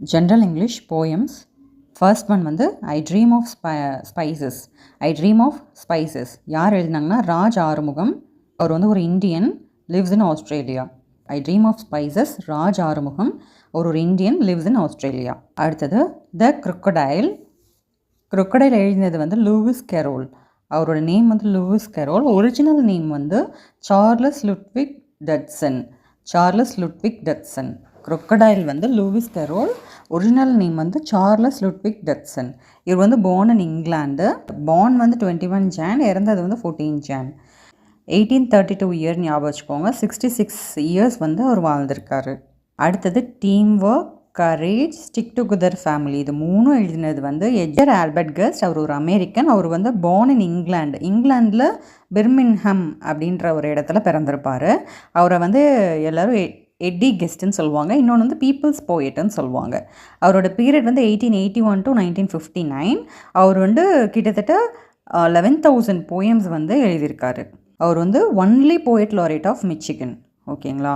General English poems. First one வந்து I Dream of Spices. I Dream of Spices. யார் எழுதினாங்கன்னா ராஜ் ஆறுமுகம். அவர் வந்து ஒரு Indian, lives in Australia. I Dream of Spices, Raj Arumugam. ஒரு Indian, lives in Australia. அடுத்தது The Crocodile. Crocodile எழுதினது வந்து Lewis carol. அவரோட name வந்து லூயிஸ் கேரோல். ஒரிஜினல் நேம் வந்து Charles Lutwidge Datsun. Charles Lutwidge Datsun. crocodile வந்து லூயிஸ் கேரோல். ஒரிஜினல் நேம் வந்து Charles Lutwidge Datsun. இவர் வந்து born in இங்கிலாந்து. born வந்து 21 Jan, இறந்தது வந்து 14 Jan. 1832 இயர் ஞாபகம் வச்சுக்கோங்க. 66 இயர்ஸ் வந்து அவர் வாழ்ந்திருக்காரு. அடுத்தது team work, courage, stick together family. இது மூணும் எழுதினது வந்து எட்ஜர் ஆல்பர்ட் கஸ்ட். அவர் ஒரு அமெரிக்கன். அவர் வந்து born in இங்கிலாந்து. இங்கிலாந்தில் பிர்மின்ஹம் அப்படின்ற ஒரு இடத்துல பிறந்திருப்பார். அவரை வந்து எல்லோரும் எட்டி கெஸ்ட்டுன்னு சொல்லுவாங்க. இன்னொன்று வந்து பீப்புள்ஸ் போயட்டுன்னு சொல்லுவாங்க. அவரோட பீரியட் வந்து 1881 to 1959. அவர் வந்து கிட்டத்தட்ட 11,000 போயம்ஸ் வந்து எழுதியிருக்காரு. அவர் வந்து only poet laureate of Michigan. ஓகேங்களா.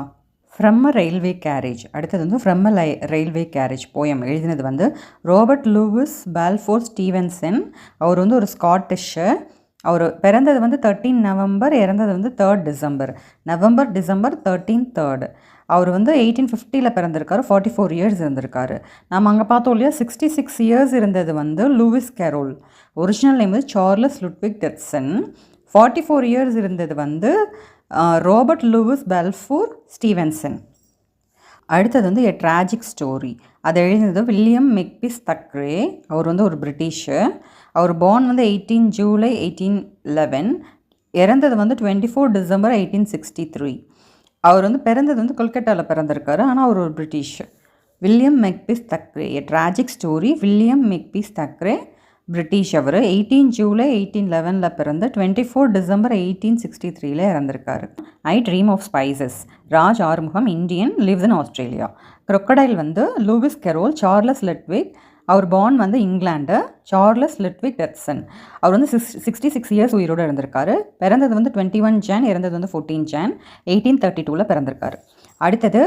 From a railway carriage. அடுத்தது வந்து from a railway carriage poem எழுதினது வந்து ராபர்ட் லூயிஸ் பால்ஃபோர் ஸ்டீவன்சன். அவர் வந்து ஒரு ஸ்காட்டிஷு. அவர் பிறந்தது வந்து 13 நவம்பர், இறந்தது வந்து 3 டிசம்பர். டிசம்பர் 13 அவர் வந்து 1850 பிறந்திருக்காரு. 44 இயர்ஸ் இருந்திருக்காரு. நம்ம அங்கே பார்த்தோம் இல்லையா, 66 இயர்ஸ் இருந்தது வந்து லூயிஸ் கேரோல். ஒரிஜினல் நேம் வந்து சார்லஸ் லுட்விக் டட்சன். 44 இயர்ஸ் இருந்தது வந்து ராபர்ட் லூயிஸ் பால்ஃபோர் ஸ்டீவன்சன். அடுத்தது வந்து எ ட்ராஜிக் ஸ்டோரி. அதை எழுதினது வில்லியம் மெக்பிஸ் தக்ரே. அவர் வந்து ஒரு பிரிட்டிஷு. அவர் பார்ன் வந்து 18 ஜூலை 1811. இறந்தது வந்து 24 டிசம்பர் 1863. அவர் வந்து பிறந்தது வந்து கொல்கட்டாவில் பிறந்திருக்காரு. ஆனால் அவர் ஒரு British. William Makepeace Thackeray. A tragic story, William Makepeace Thackeray, British. அவர் 18 ஜூலை 1811 பிறந்து 24 டிசம்பர் 1863 இறந்திருக்காரு. I dream of spices, Raj Arumugam, Indian, lives in Australia. crocodile வந்து லூயிஸ் கேரோல், சார்லஸ் லட்விக். அவர் பார்ன் வந்து இங்கிலாண்டு, சார்லஸ் லுட்விக் டட்சன். அவர் வந்து 66 years உயிரோடு இருந்திருக்காரு. பிறந்தது வந்து 21 Jan, இறந்தது வந்து 14 Jan, 1832 பிறந்திருக்காரு. அடுத்தது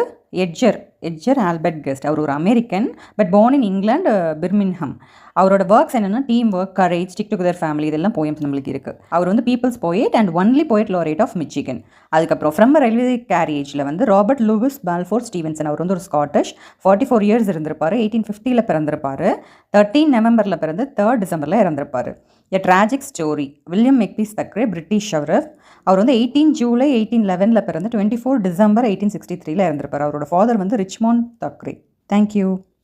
எட்ஜர் ஆல்பர்ட் கஸ்ட். அவர் ஒரு American, but born in England, Birmingham. அவரோட ஒர்க்ஸ் என்னென்னா team work, courage, stick together family, இதெல்லாம் போயம்ஸ் நம்மளுக்கு இருக்குது. அவர் வந்து people's poet and only poet laureate of Michigan. அதுக்கப்புறம் ஃப்ரம் ரயில்வே கேரேஜில் வந்து ராபர்ட் லூயிஸ் பால்ஃபோர் ஸ்டீவன்சன். அவர் வந்து ஒரு ஸ்காட்டிஷ். 44 இயர்ஸ் இருந்திருப்பார். 1850 பிறந்திருப்பார். 13 நவம்பரில் பிறந்து 3 டிசம்பரில் இறந்திருப்பார். எ tragic story, William Makepeace Thackeray, British. அவர் வந்து 18 ஜூலை 1811 பிறந்து 24 டிசம்பர் 1863 இறந்திருப்பார். அவரோட ஃபாதர் வந்து ரிச்மாண்ட் தக்ரே. தேங்க்யூ.